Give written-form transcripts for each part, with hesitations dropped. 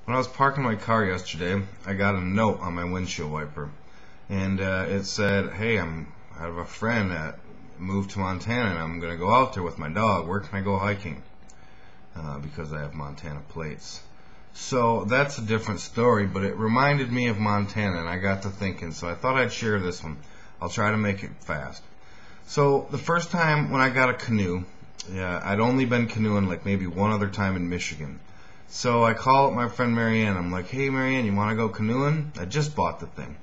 When I was parking my car yesterday, I got a note on my windshield wiper, and it said, "Hey, I have a friend that moved to Montana, and I'm gonna go out there with my dog. Where can I go hiking?" Because I have Montana plates. So that's a different story, but it reminded me of Montana, and I got to thinking. So I thought I'd share this one. I'll try to make it fast. So the first time when I got a canoe, I'd only been canoeing like maybe one other time in Michigan. So I call up my friend Marianne. I'm like, "Hey Marianne, you want to go canoeing? I just bought the thing."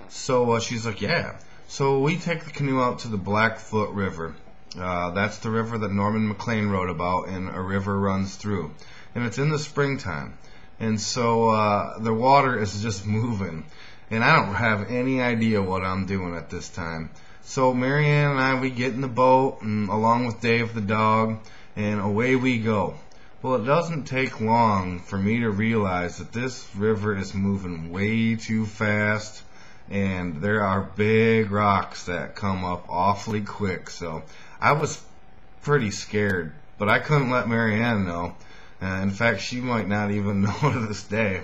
So she's like, "Yeah." So we take the canoe out to the Blackfoot River. That's the river that Norman McLean wrote about, and a river runs through. And it's in the springtime. And so the water is just moving. And I don't have any idea what I'm doing at this time. So Marianne and I, we get in the boat, and along with Dave the dog, and away we go. Well, it doesn't take long for me to realize that this river is moving way too fast, and there are big rocks that come up awfully quick. So I was pretty scared, but I couldn't let Marianne know. In fact, she might not even know to this day.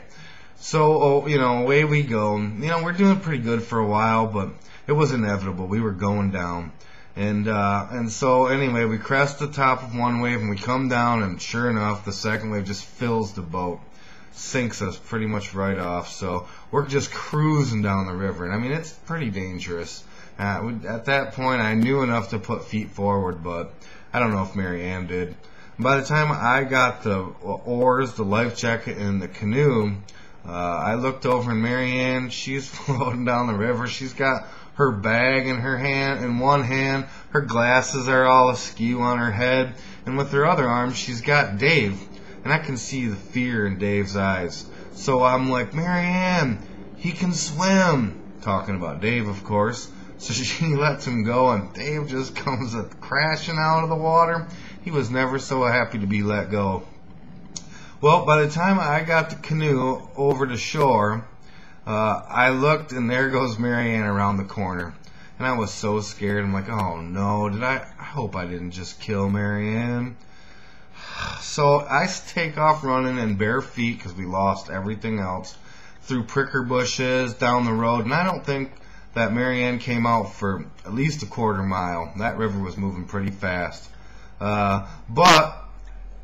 So, away we go. We're doing pretty good for a while, but it was inevitable. We were going down. And so anyway, we crest the top of one wave and we come down, and sure enough, the second wave just fills the boat, sinks us pretty much right off. So we're just cruising down the river, and I mean, it's pretty dangerous. At that point, I knew enough to put feet forward, but I don't know if Marianne did. By the time I got the oars, the life jacket, and the canoe, I looked over, and Marianne, she's floating down the river. She's got her bag in her hand, in one hand, her glasses are all askew on her head, and with her other arm, she's got Dave, and I can see the fear in Dave's eyes. So I'm like, "Marianne, he can swim," talking about Dave, of course. So she lets him go, and Dave just comes crashing out of the water. He was never so happy to be let go. Well, by the time I got the canoe over to shore, I looked, and there goes Marianne around the corner. And I was so scared. I'm like, "Oh no, I hope I didn't just kill Marianne." So I take off running in bare feet, because we lost everything else, through pricker bushes, down the road. And I don't think that Marianne came out for at least a quarter mile. That river was moving pretty fast. But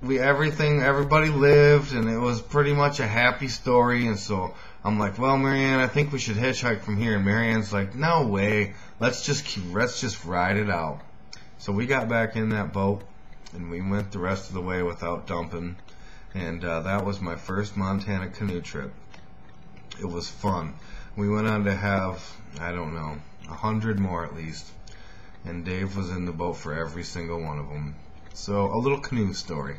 everybody lived, and it was pretty much a happy story. And so I'm like, "Well, Marianne, I think we should hitchhike from here." And Marianne's like, "No way. Let's just ride it out." So we got back in that boat, and we went the rest of the way without dumping. And that was my first Montana canoe trip. It was fun. We went on to have, I don't know, 100 more at least. And Dave was in the boat for every single one of them. So a little canoe story.